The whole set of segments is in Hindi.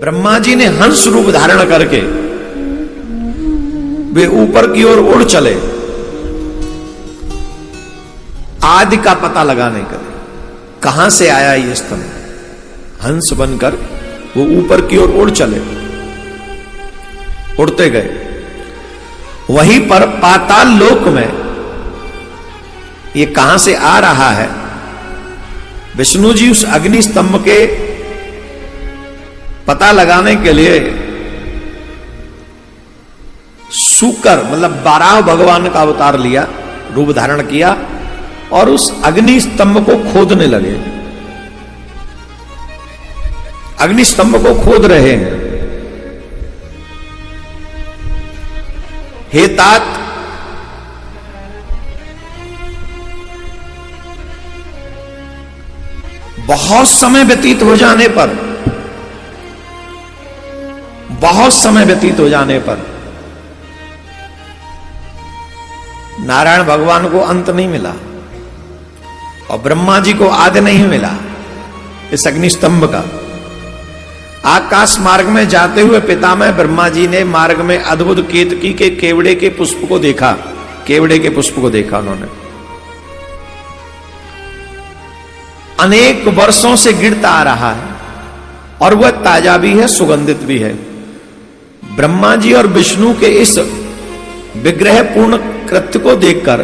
ब्रह्मा जी ने हंस रूप धारण करके वे ऊपर की ओर उड़ चले आदि का पता लगाने के लिए। कहां से आया ये स्तंभ? हंस बनकर वो ऊपर की ओर उड़ चले, उड़ते गए। वहीं पर पाताल लोक में ये कहां से आ रहा है, विष्णु जी उस अग्नि स्तंभ के पता लगाने के लिए सूकर मतलब बारह भगवान का अवतार लिया, रूप धारण किया और उस अग्नि स्तंभ को खोदने लगे। अग्नि स्तंभ को खोद रहे हैं। हे तात, बहुत समय व्यतीत हो जाने पर, बहुत समय व्यतीत हो जाने पर नारायण भगवान को अंत नहीं मिला और ब्रह्मा जी को आदि नहीं मिला इस अग्नि स्तंभ का। आकाश मार्ग में जाते हुए पितामह ब्रह्मा जी ने मार्ग में अद्भुत केतकी के केवड़े के पुष्प को देखा। केवड़े के पुष्प को देखा उन्होंने, अनेक वर्षों से गिरता आ रहा है और वह ताजा भी है, सुगंधित भी है। ब्रह्मा जी और विष्णु के इस विग्रह पूर्ण कृत्य को देखकर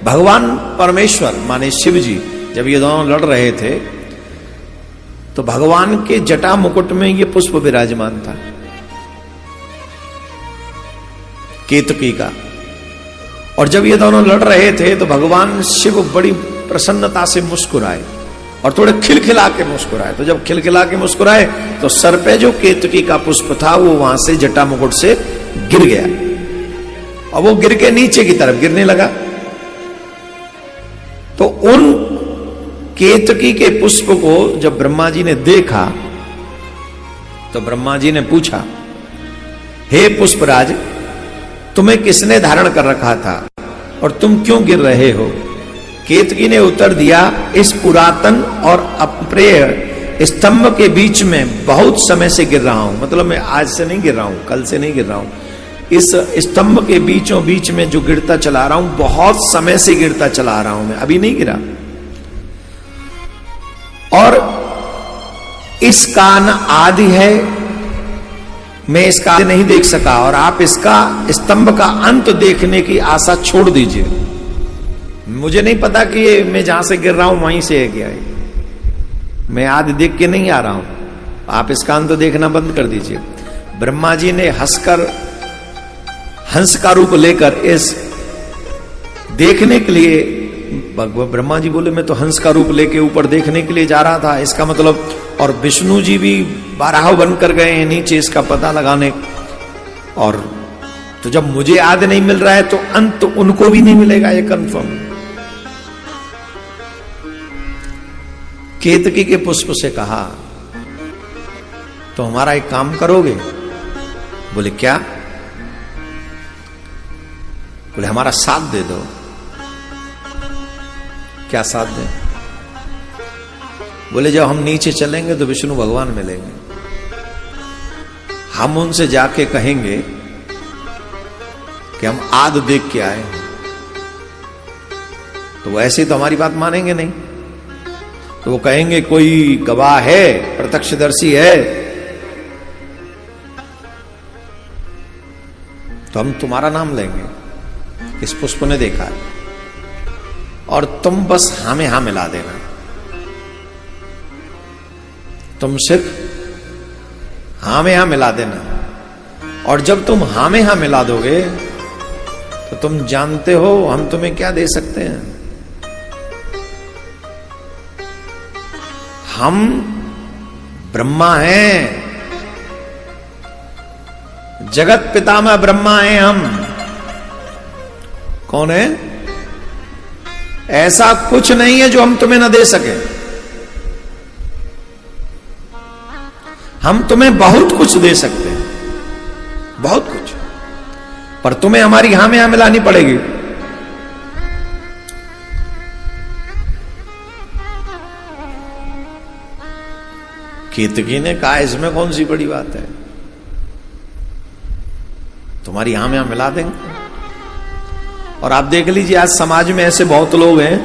भगवान परमेश्वर माने शिव जी जब ये दोनों लड़ रहे थे तो भगवान के जटा मुकुट में ये पुष्प विराजमान था केतकी का। और जब ये दोनों लड़ रहे थे तो भगवान शिव बड़ी प्रसन्नता से मुस्कुराए और थोड़े खिलखिला के मुस्कुराए। तो जब खिलखिला के मुस्कुराए तो सर पे जो केतकी का पुष्प था वो वहां से जटा मुकुट से गिर गया और वो गिर के नीचे की तरफ गिरने लगा। तो उन केतकी के पुष्प को जब ब्रह्मा जी ने देखा तो ब्रह्मा जी ने पूछा, हे पुष्पराज, तुम्हें किसने धारण कर रखा था और तुम क्यों गिर रहे हो? केतकी ने उत्तर दिया, इस पुरातन और अप्रिय स्तंभ के बीच में बहुत समय से गिर रहा हूं। मतलब मैं आज से नहीं गिर रहा हूं, कल से नहीं गिर रहा हूं। इस स्तंभ के बीचों बीच में जो गिरता चला रहा हूं, बहुत समय से गिरता चला रहा हूं, मैं अभी नहीं गिरा। और इसका न आदि है, मैं इसका आदि नहीं देख सका और आप इसका स्तंभ का अंत देखने की आशा छोड़ दीजिए। मुझे नहीं पता कि ये मैं जहां से गिर रहा हूं वहीं से है क्या है, मैं आदि देख के नहीं आ रहा हूं, आप इसका अंत देखना बंद कर दीजिए। ब्रह्मा जी ने हंसकर हंस का रूप लेकर इस देखने के लिए, ब्रह्मा जी बोले मैं तो हंस का रूप लेके ऊपर देखने के लिए जा रहा था, इसका मतलब, और विष्णु जी भी बारह बनकर गए हैं नीचे इसका पता लगाने। और तो जब मुझे आदि नहीं मिल रहा है तो अंत उनको भी नहीं मिलेगा, ये कंफर्म। केतकी के पुष्प से कहा, तो हमारा एक काम करोगे? बोले क्या? बोले हमारा साथ दे दो। क्या साथ दें? बोले जब हम नीचे चलेंगे तो विष्णु भगवान मिलेंगे, हम उनसे जाके कहेंगे कि हम आदि देख के आए, तो वैसे तो हमारी बात मानेंगे नहीं। तो वो कहेंगे कोई गवाह है, प्रत्यक्षदर्शी है, तो हम तुम्हारा नाम लेंगे, इस पुष्प ने देखा है, और तुम बस हाँ में हाँ मिला देना। तुम सिर्फ हाँ में हाँ मिला देना, और जब तुम हाँ में हाँ मिला दोगे तो तुम जानते हो हम तुम्हें क्या दे सकते हैं। हम ब्रह्मा हैं, जगत पितामह ब्रह्मा हैं हम। कौन है? ऐसा कुछ नहीं है जो हम तुम्हें न दे सके। हम तुम्हें बहुत कुछ दे सकते हैं, बहुत कुछ, पर तुम्हें हमारी हां में हां मिलानी पड़ेगी। केतकी ने कहा इसमें कौन सी बड़ी बात है, तुम्हारी यहां में यहां मिला देंगे। और आप देख लीजिए आज समाज में ऐसे बहुत लोग हैं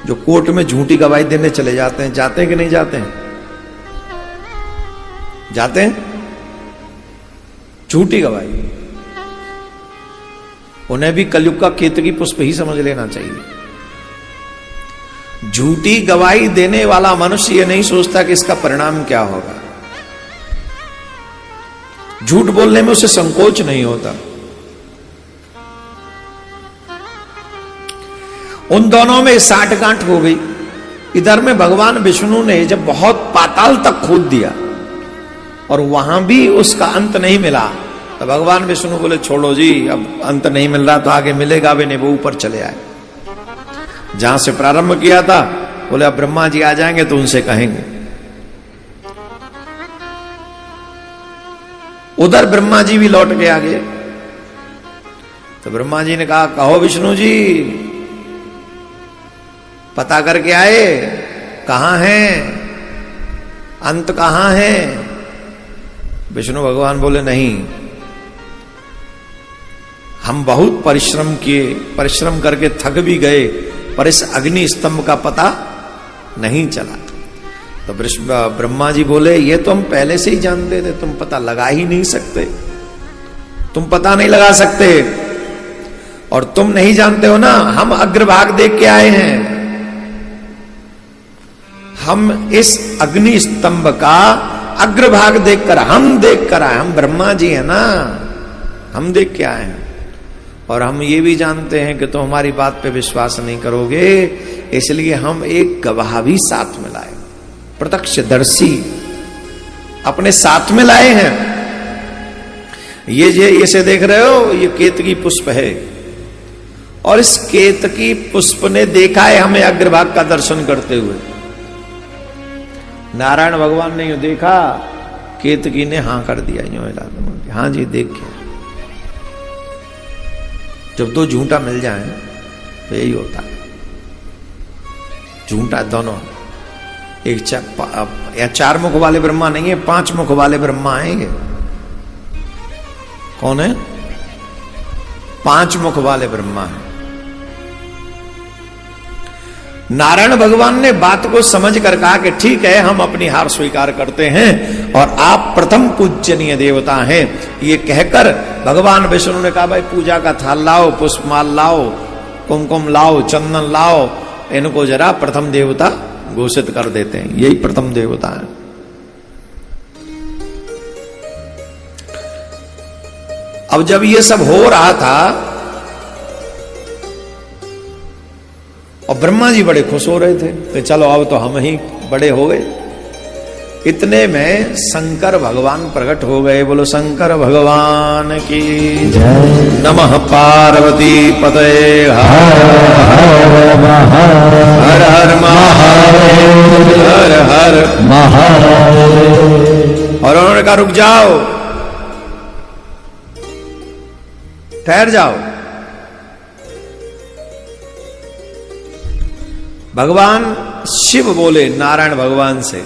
जो कोर्ट में झूठी गवाही देने चले जाते हैं। जाते हैं कि नहीं जाते हैं? जाते हैं झूठी गवाही। उन्हें भी कलयुग का केतकी पुष्प ही समझ लेना चाहिए। झूठी गवाही देने वाला मनुष्य यह नहीं सोचता कि इसका परिणाम क्या होगा। झूठ बोलने में उसे संकोच नहीं होता। उन दोनों में साठगांठ हो गई। इधर में भगवान विष्णु ने जब बहुत पाताल तक खोद दिया और वहां भी उसका अंत नहीं मिला, तो भगवान विष्णु बोले छोड़ो जी, अब अंत नहीं मिल रहा तो आगे मिलेगा भी नहीं। वो ऊपर चले आए जहां से प्रारंभ किया था। बोले अब ब्रह्मा जी आ जाएंगे तो उनसे कहेंगे। उधर ब्रह्मा जी भी लौट के आ गए। तो ब्रह्मा जी ने कहा कहो विष्णु जी, पता करके आए कहां है, अंत कहां है? विष्णु भगवान बोले नहीं, हम बहुत परिश्रम किए, परिश्रम करके थक भी गए, पर इस अग्नि स्तंभ का पता नहीं चला। तो ब्रह्मा जी बोले ये तो हम पहले से ही जानते थे, तुम पता लगा ही नहीं सकते, तुम पता नहीं लगा सकते। और तुम नहीं जानते हो ना, हम अग्रभाग देख के आए हैं। हम इस अग्नि स्तंभ का अग्रभाग देखकर, हम देखकर आए, हम ब्रह्मा जी है ना, हम देख के आए हैं। और हम ये भी जानते हैं कि तुम हमारी बात पे विश्वास नहीं करोगे, इसलिए हम एक गवाह भी साथ में लाए, प्रत्यक्षदर्शी अपने साथ में लाए हैं। ये इसे देख रहे हो, ये केतकी पुष्प है। और इस केतकी पुष्प ने देखा है हमें अग्रभाग का दर्शन करते हुए। नारायण भगवान ने यूं देखा, केतकी ने हां कर दिया, यूं हिला, हाँ जी देख के। जब दो झूठा मिल जाए तो यही होता है, झूठा दोनों। एक चार मुख वाले ब्रह्मा नहीं है, 5 मुख वाले ब्रह्मा आएंगे। कौन है? 5 मुख वाले ब्रह्मा है। नारायण भगवान ने बात को समझ कर कहा कि ठीक है, हम अपनी हार स्वीकार करते हैं और आप प्रथम पूजनीय देवता हैं। ये कहकर भगवान विष्णु ने कहा भाई पूजा का थाल लाओ, पुष्पमाल लाओ, कुमकुम लाओ, चंदन लाओ, इनको जरा प्रथम देवता घोषित कर देते हैं, यही प्रथम देवता है। अब जब ये सब हो रहा था और ब्रह्मा जी बड़े खुश हो रहे थे कि चलो अब तो हम ही बड़े हो गए। इतने में शंकर भगवान प्रकट हो गए। बोलो शंकर भगवान की जय। नमः पार्वती पतये हर हर महादेव, हर हर महादेव। और उन्होंने कहा रुक जाओ, ठहर जाओ। भगवान शिव बोले नारायण भगवान से,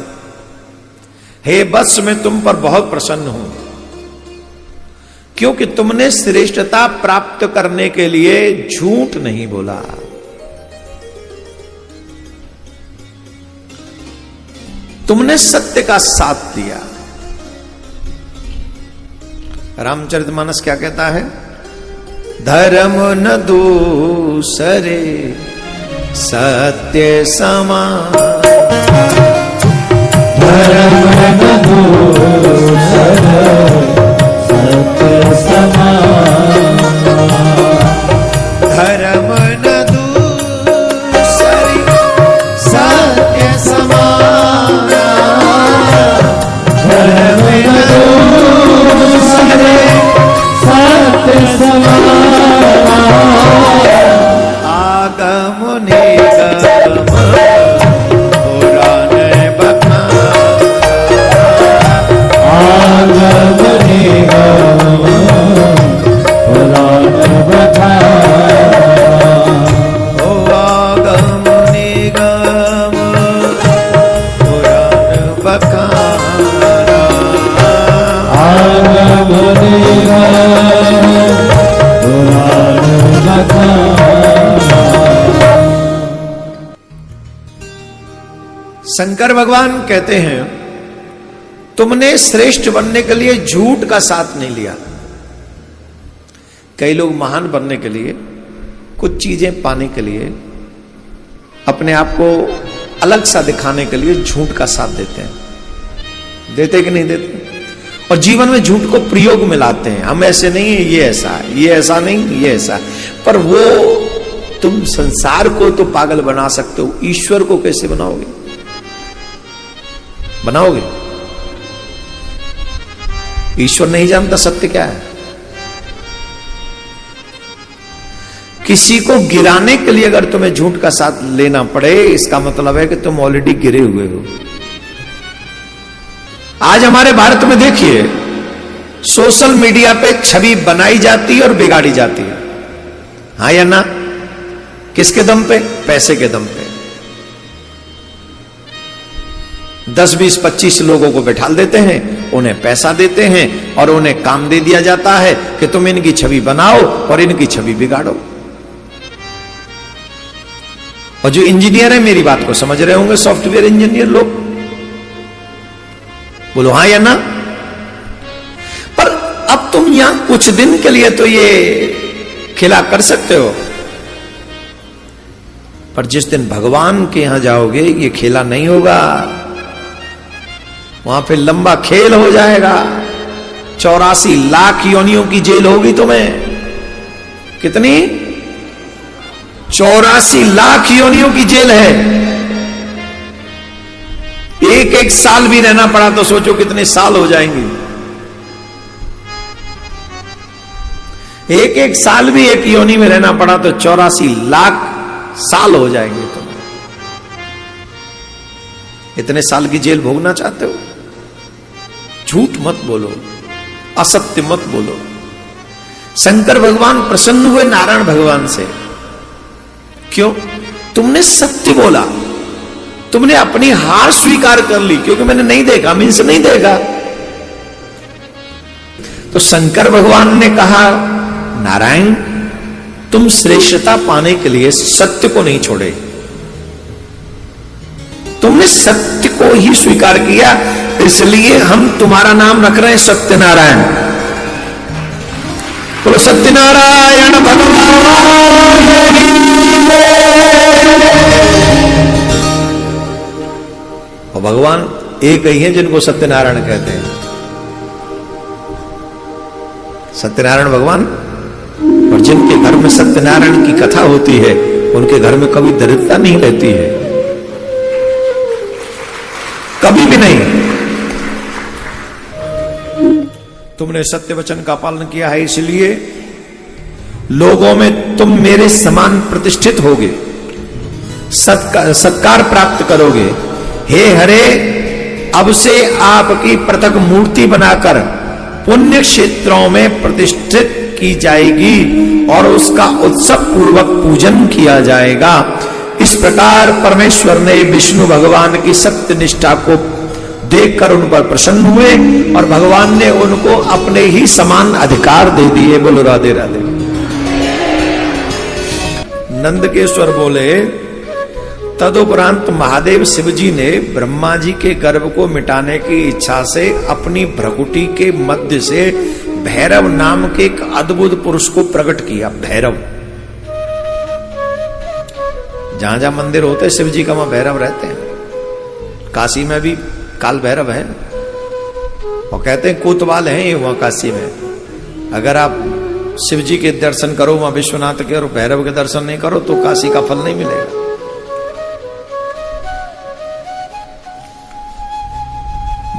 हे वत्स मैं तुम पर बहुत प्रसन्न हूं, क्योंकि तुमने श्रेष्ठता प्राप्त करने के लिए झूठ नहीं बोला। तुमने सत्य का साथ दिया। रामचरितमानस क्या कहता है? धर्म न दूसरे सत्य समान, धर्म न दूसरे सत्य समान, धर्म न दूसरे सत्य समान, धर्म न दूसरे सत्य समान। आगम निगम पुराण बखान, आगम निगम पुराण बखान, ओ आगम निगम पुराण बखान। बनेगा पुराण गाथा। शंकर भगवान कहते हैं तुमने श्रेष्ठ बनने के लिए झूठ का साथ नहीं लिया। कई लोग महान बनने के लिए, कुछ चीजें पाने के लिए, अपने आप को अलग सा दिखाने के लिए झूठ का साथ देते हैं। देते कि नहीं देते? और जीवन में झूठ को प्रयोग में लाते हैं। हम ऐसे नहीं है, ये ऐसा है, ये ऐसा नहीं, ये ऐसा। पर वो तुम संसार को तो पागल बना सकते हो, ईश्वर को कैसे बनाओगे? बनाओगे? ईश्वर नहीं जानता सत्य क्या है। किसी को गिराने के लिए अगर तुम्हें झूठ का साथ लेना पड़े, इसका मतलब है कि तुम ऑलरेडी गिरे हुए हो। आज हमारे भारत में देखिए, सोशल मीडिया पे छवि बनाई जाती है और बिगाड़ी जाती है। हाँ या ना? किसके दम पे? पैसे के दम पे। 10, 20, 25 लोगों को बैठा देते हैं, उन्हें पैसा देते हैं और उन्हें काम दे दिया जाता है कि तुम इनकी छवि बनाओ और इनकी छवि बिगाड़ो। और जो इंजीनियर है, मेरी बात को समझ रहे होंगे, सॉफ्टवेयर इंजीनियर लोग, बोलो हाँ या ना? पर अब तुम यहां कुछ दिन के लिए तो ये खेला कर सकते हो, पर जिस दिन भगवान के यहां जाओगे ये खेला नहीं होगा। वहां पे लंबा खेल हो जाएगा। 84 लाख योनियों की जेल होगी तुम्हें। कितनी? 84 लाख योनियों की जेल है। एक साल भी रहना पड़ा तो सोचो कितने साल हो जाएंगे। एक साल भी एक योनि में रहना पड़ा तो 84 लाख साल हो जाएंगे तुम्हें। इतने साल की जेल भोगना चाहते हो? झूठ मत बोलो, असत्य मत बोलो। शंकर भगवान प्रसन्न हुए नारायण भगवान से। क्यों? तुमने सत्य बोला, तुमने अपनी हार स्वीकार कर ली। क्योंकि मैंने नहीं देखा, मीन्स नहीं देखा। तो शंकर भगवान ने कहा, नारायण तुम श्रेष्ठता पाने के लिए सत्य को नहीं छोड़े, तुमने सत्य को ही स्वीकार किया, इसलिए हम तुम्हारा नाम रख रहे हैं सत्यनारायण। बोलो सत्यनारायण भगवान। और भगवान एक ही है जिनको सत्यनारायण कहते हैं। सत्यनारायण भगवान। और जिनके घर में सत्यनारायण की कथा होती है, उनके घर में कभी दरिद्रता नहीं रहती है, कभी भी नहीं। तुमने सत्य वचन का पालन किया है, इसलिए लोगों में तुम मेरे समान प्रतिष्ठित होगे, सत्कार प्राप्त करोगे। हे हरे, अब से आपकी पृथक मूर्ति बनाकर पुण्य क्षेत्रों में प्रतिष्ठित की जाएगी और उसका उत्सव पूर्वक पूजन किया जाएगा। इस प्रकार परमेश्वर ने विष्णु भगवान की सत्य निष्ठा को देखकर उन पर प्रसन्न हुए और भगवान ने उनको अपने ही समान अधिकार दे दिए। बोलो राधे राधे। नंदकेश्वर बोले, तदुपरांत महादेव शिवजी ने ब्रह्मा जी के गर्भ को मिटाने की इच्छा से अपनी भ्रकुटी के मध्य से भैरव नाम के एक अद्भुत पुरुष को प्रकट किया। भैरव, जहां जहां मंदिर होते शिव जी का, वहां भैरव रहते हैं। काशी में भी काल भैरव है और कहते हैं कोतवाल हैं ये वहां काशी में। अगर आप शिव जी के दर्शन करो वहां विश्वनाथ के और भैरव के दर्शन नहीं करो तो काशी का फल नहीं मिलेगा।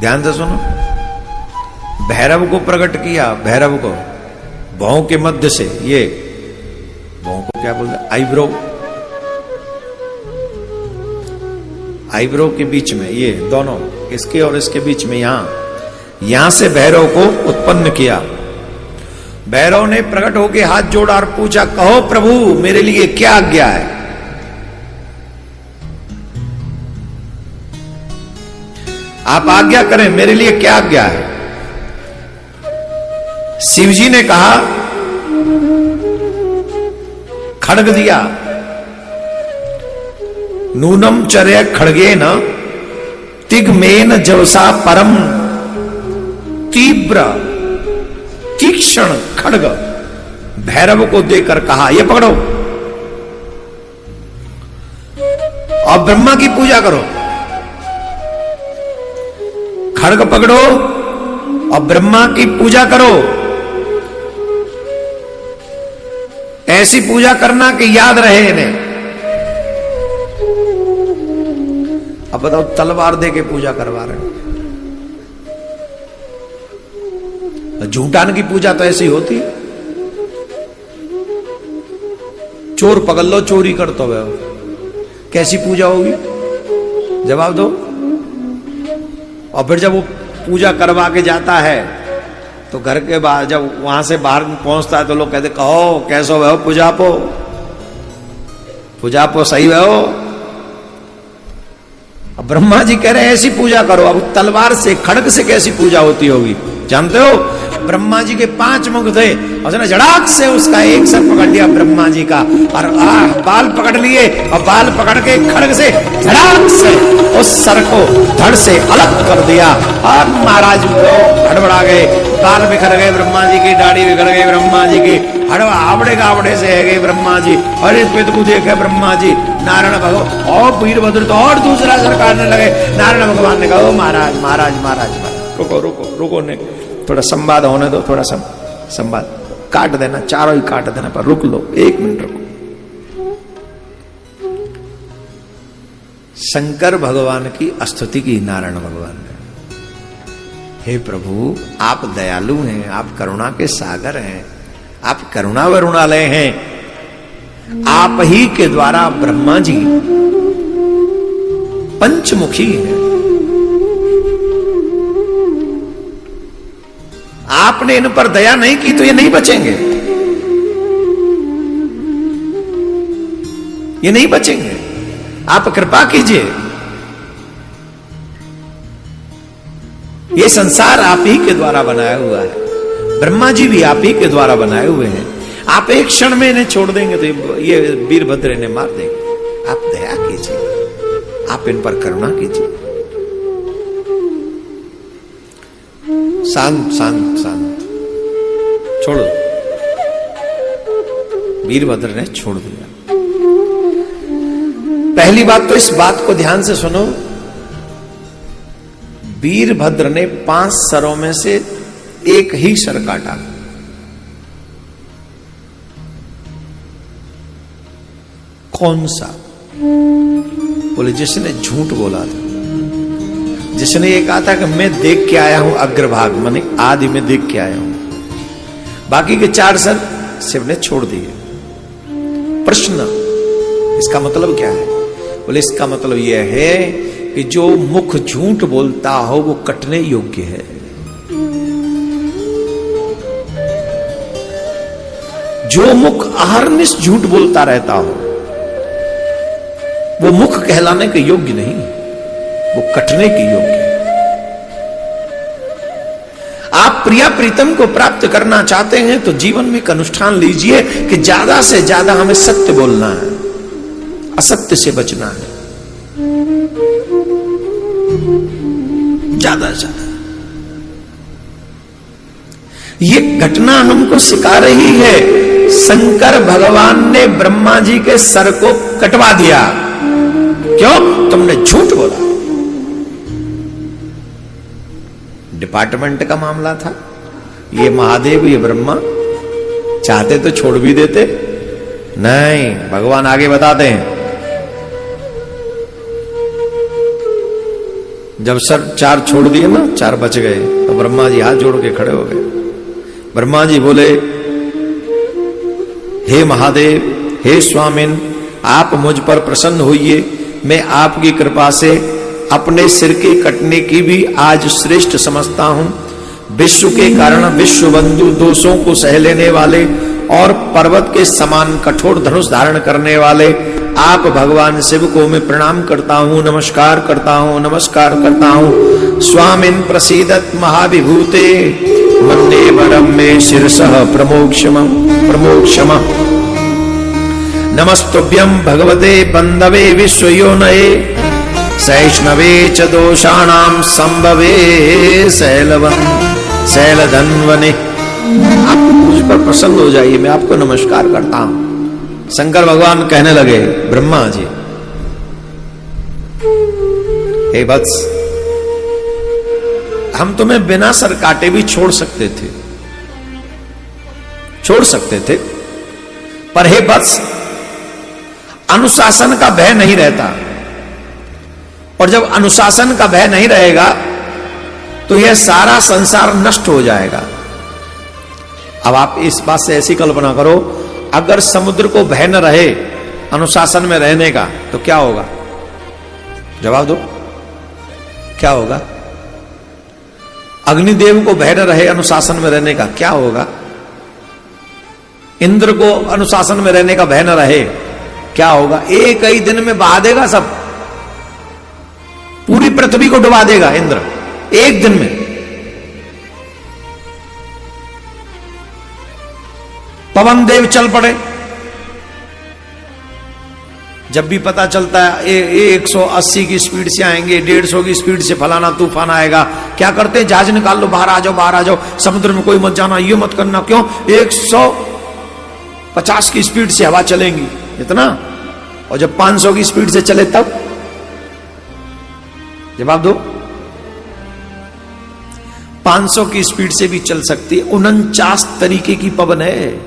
ध्यान से सुनो, भैरव को प्रकट किया। भैरव को भौं के मध्य से, ये भौं को क्या बोलते, आईब्रो के बीच में, ये दोनों, इसके और इसके बीच में, यहां से भैरव को उत्पन्न किया। भैरव ने प्रकट होकर हाथ जोड़ा और पूछा, कहो प्रभु मेरे लिए क्या आज्ञा है? आप आज्ञा करें, मेरे लिए क्या आज्ञा है? शिव जी ने कहा, खड्ग दिया, नूनम चर्य खड्गेन तिग्मेन जवसा परम तीव्र तीक्ष्ण खड्ग भैरव को देकर कहा, ये पकड़ो और ब्रह्मा की पूजा करो। खड्ग पकड़ो और ब्रह्मा की पूजा करो। ऐसी पूजा करना कि याद रहे इन्हें। अब बताओ, तलवार दे के पूजा करवा रहे हैं। झूठान की पूजा तो ऐसी होती है, चोर पकड़ लो, चोरी कर तो वह कैसी पूजा होगी? जवाब दो। और फिर जब वो पूजा करवा के जाता है तो घर के बाहर, जब वहां से बाहर पहुंचता है तो लोग कहते, कहो कैसो वह पूजा पो सही वह। अब ब्रह्मा जी कह रहे हैं ऐसी पूजा करो। अब तलवार से, खड्ग से कैसी पूजा होती होगी? जानते हो, ब्रह्मा जी के 5 मुख थे, उसने झड़ाक से उसका एक सर पकड़ लिया ब्रह्मा जी का, और बाल पकड़ लिए, और बाल पकड़ के खड्ग से झड़ाक से उस सर को धड़ से अलग कर दिया। और महाराज हड़बड़ा गए, बाल बिखर गए ब्रह्मा जी की, दाढ़ी बिखर गई ब्रह्मा जी की, आवड़े गावड़े से है गए ब्रह्मा जी। और इस पेट को देखे ब्रह्मा जी, नारायण भगवान और वीरभद्र तो और दूसरा सर काटने लगे। नारायण भगवान ने कहा, महाराज महाराज महाराज रुको रुको रुको, ने थोड़ा संवाद होने दो, थोड़ा संवाद काट देना, चारों ही काट देना, पर रुक लो, 1 मिनट रुको। शंकर भगवान की स्तुति की नारायण भगवान ने, हे प्रभु आप दयालु हैं, आप करुणा के सागर हैं, आप करुणा वरुणालय हैं। आप ही के द्वारा ब्रह्मा जी पंचमुखी हैं। आपने इन पर दया नहीं की तो ये नहीं बचेंगे, ये नहीं बचेंगे। आप कृपा कीजिए। ये संसार आप ही के द्वारा बनाया हुआ है, ब्रह्मा जी भी आप ही के द्वारा बनाए हुए हैं। आप एक क्षण में इन्हें छोड़ देंगे तो ये वीरभद्र इन्हें मार देंगे। आप दया कीजिए, आप इन पर करुणा कीजिए। शांत शांत शांत, छोड़ो। वीरभद्र ने छोड़ दिया। पहली बात तो इस बात को ध्यान से सुनो, वीरभद्र ने 5 सरों में से एक ही सर काटा। कौन सा? बोले जिसने झूठ बोला था, जिसने ये कहा था कि मैं देख के आया हूं अग्रभाग, माने आदि में देख के आया हूं। बाकी के 4 सर शिव ने छोड़ दिए। प्रश्न, इसका मतलब क्या है? बोले इसका मतलब यह है कि जो मुख झूठ बोलता हो वो कटने योग्य है। जो मुख अहर्निश झूठ बोलता रहता हो वो मुख कहलाने के योग्य नहीं, वो कटने के योग्य है। आप प्रिया प्रीतम को प्राप्त करना चाहते हैं तो जीवन में एक अनुष्ठान लीजिए कि ज्यादा से ज्यादा हमें सत्य बोलना है, असत्य से बचना है, ज्यादा से ज्यादा। ये घटना हमको सिखा रही है, शंकर भगवान ने ब्रह्मा जी के सर को कटवा दिया। क्यों? तुमने झूठ बोला। डिपार्टमेंट का मामला था, ये महादेव ये ब्रह्मा चाहते तो छोड़ भी देते, नहीं, भगवान आगे बताते हैं। जब सर 4 छोड़ दिए ना, 4 बच गए, तो ब्रह्मा जी हाथ जोड़ के खड़े हो गए। ब्रह्मा जी बोले, हे महादेव, हे स्वामिन, आप मुझ पर प्रसन्न होइए। मैं आपकी कृपा से अपने सिर के कटने की भी आज श्रेष्ठ समझता हूं। विश्व के कारण विश्व बंधु दोषों को सह लेने वाले और पर्वत के समान कठोर धनुष धारण करने वाले आप भगवान शिव को मैं प्रणाम करता हूं, नमस्कार करता हूं, नमस्कार करता हूं। स्वामिन प्रसीदत महाविभूते वंदे वरम मे शिरसः प्रमोक्षम नमस्तुभ्यं भगवते बंधवे विश्वयोनये सैष्णवे च दोषाणां संभवे शैलधन्वने। आप मुझ पर प्रसन्न हो जाइए, मैं आपको नमस्कार करता हूं। शंकर भगवान कहने लगे, ब्रह्मा जी, हे वत्स, हम तुम्हें बिना सर काटे भी छोड़ सकते थे, पर हे वत्स, अनुशासन का भय नहीं रहता, और जब अनुशासन का भय नहीं रहेगा तो यह सारा संसार नष्ट हो जाएगा। अब आप इस बात से ऐसी कल्पना करो, अगर समुद्र को भय न रहे अनुशासन में रहने का तो क्या होगा? जवाब दो, क्या होगा? अग्निदेव को भय न रहे अनुशासन में रहने का क्या होगा? इंद्र को अनुशासन में रहने का भय न रहे क्या होगा? एक ही दिन में बहा देगा सब, पूरी पृथ्वी को डुबा देगा इंद्र एक दिन में। पवन देव चल पड़े, जब भी पता चलता है 180 की स्पीड से आएंगे, 150 की स्पीड से फलाना तूफान आएगा, क्या करते हैं? जहाज निकाल लो, बाहर आ जाओ, समुद्र में कोई मत जाना, ये मत करना। क्यों? 150 की स्पीड से हवा चलेंगी, इतना। और जब 500 की स्पीड से चले तब? जवाब दो। 500 की स्पीड से भी चल सकती है। 49 तरीके की पवन है,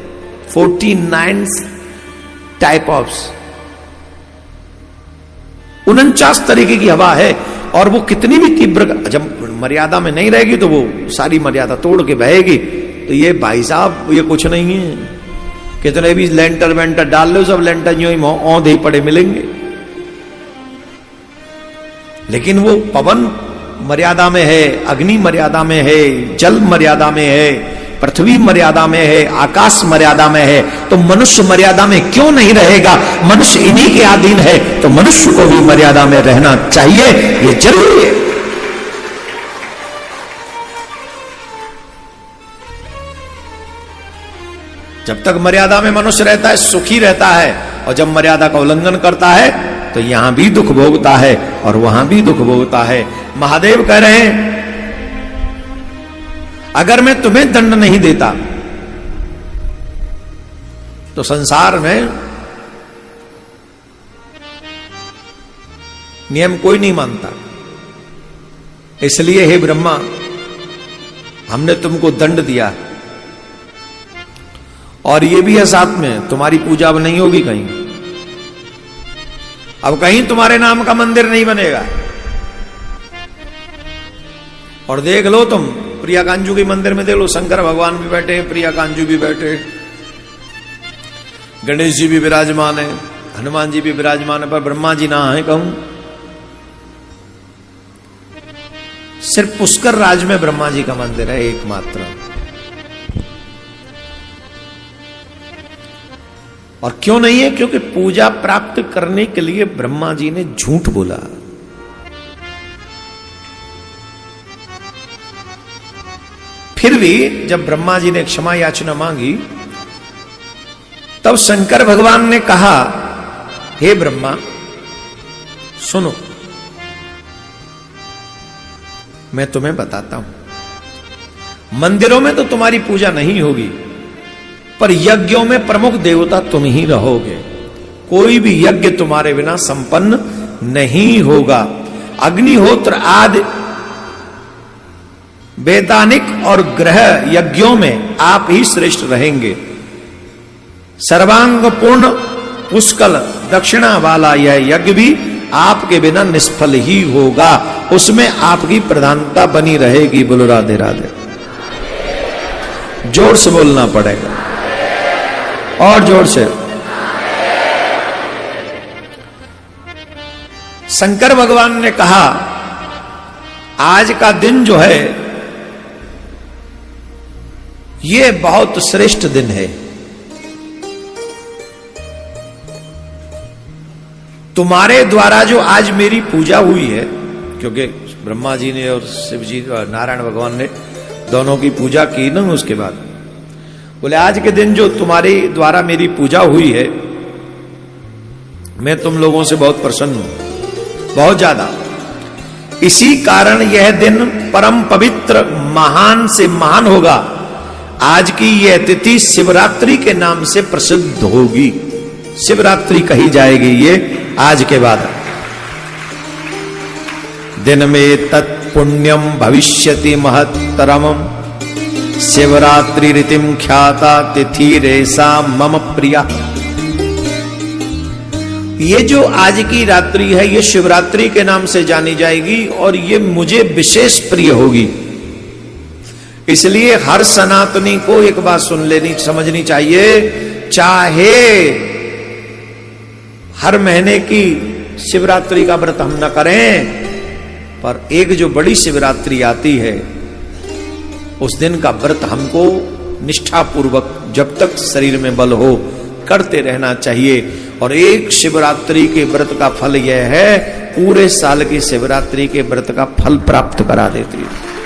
49 टाइप ऑफ, 49 तरीके की हवा है। और वो कितनी भी तीव्र, जब मर्यादा में नहीं रहेगी तो वो सारी मर्यादा तोड़ के बहेगी। तो ये भाई साहब, ये कुछ नहीं है। कितने भी लेंटर वेंटर डाल लो, सब लेंटर यूं ही औंधे पड़े मिलेंगे। लेकिन वो पवन मर्यादा में है, अग्नि मर्यादा में है, जल मर्यादा में है, पृथ्वी मर्यादा में है, आकाश मर्यादा में है। तो मनुष्य मर्यादा में क्यों नहीं रहेगा? मनुष्य इन्हीं के अधीन है, तो मनुष्य को भी मर्यादा में रहना चाहिए, ये जरूरी है। जब तक मर्यादा में मनुष्य रहता है सुखी रहता है, और जब मर्यादा का उल्लंघन करता है तो यहां भी दुख भोगता है और वहां भी दुख भोगता है। महादेव कह रहे हैं, अगर मैं तुम्हें दंड नहीं देता तो संसार में नियम कोई नहीं मानता। इसलिए हे ब्रह्मा, हमने तुमको दंड दिया, और ये भी है साथ में तुम्हारी पूजा अब नहीं होगी कहीं। अब कहीं तुम्हारे नाम का मंदिर नहीं बनेगा। और देख लो तुम प्रिया कांजू के मंदिर में, देख लो शंकर भगवान भी बैठे हैं, प्रिया कांजू भी बैठे, गणेश जी भी विराजमान है, हनुमान जी भी विराजमान है, पर ब्रह्मा जी ना है कहूं। सिर्फ पुष्कर राज में ब्रह्मा जी का मंदिर है एकमात्र। और क्यों नहीं है? क्योंकि पूजा प्राप्त करने के लिए ब्रह्मा जी ने झूठ बोला। फिर भी जब ब्रह्मा जी ने क्षमा याचना मांगी, तब शंकर भगवान ने कहा, हे ब्रह्मा सुनो, मैं तुम्हें बताता हूं, मंदिरों में तो तुम्हारी पूजा नहीं होगी, पर यज्ञों में प्रमुख देवता तुम ही रहोगे। कोई भी यज्ञ तुम्हारे बिना संपन्न नहीं होगा। अग्निहोत्र आदि वैदानिक और ग्रह यज्ञों में आप ही श्रेष्ठ रहेंगे। सर्वांग पूर्ण पुष्कल दक्षिणा वाला यह यज्ञ भी आपके बिना निष्फल ही होगा। उसमें आपकी प्रधानता बनी रहेगी। बोलो राधे राधे। जोर से बोलना पड़ेगा, और जोर से। शंकर भगवान ने कहा, आज का दिन जो है ये बहुत श्रेष्ठ दिन है। तुम्हारे द्वारा जो आज मेरी पूजा हुई है, क्योंकि ब्रह्मा जी ने और शिव जी और नारायण भगवान ने दोनों की पूजा की ना उसके बाद बोले आज के दिन जो तुम्हारे द्वारा मेरी पूजा हुई है, मैं तुम लोगों से बहुत प्रसन्न हूं, बहुत ज्यादा। इसी कारण यह दिन परम पवित्र महान से महान होगा। आज की यह तिथि शिवरात्रि के नाम से प्रसिद्ध होगी, शिवरात्रि कही जाएगी ये आज के बाद। दिन में तत्पुण्यम भविष्यति महत्तरमम, शिवरात्रि रीतिम ख्याता तिथि रेसा मम प्रिया। ये जो आज की रात्रि है ये शिवरात्रि के नाम से जानी जाएगी और ये मुझे विशेष प्रिय होगी। इसलिए हर सनातनी को एक बात सुन लेनी समझनी चाहिए, चाहे हर महीने की शिवरात्रि का व्रत हम न करें, पर एक जो बड़ी शिवरात्रि आती है उस दिन का व्रत हमको निष्ठापूर्वक जब तक शरीर में बल हो करते रहना चाहिए। और एक शिवरात्रि के व्रत का फल यह है, पूरे साल की शिवरात्रि के व्रत का फल प्राप्त करा देती है।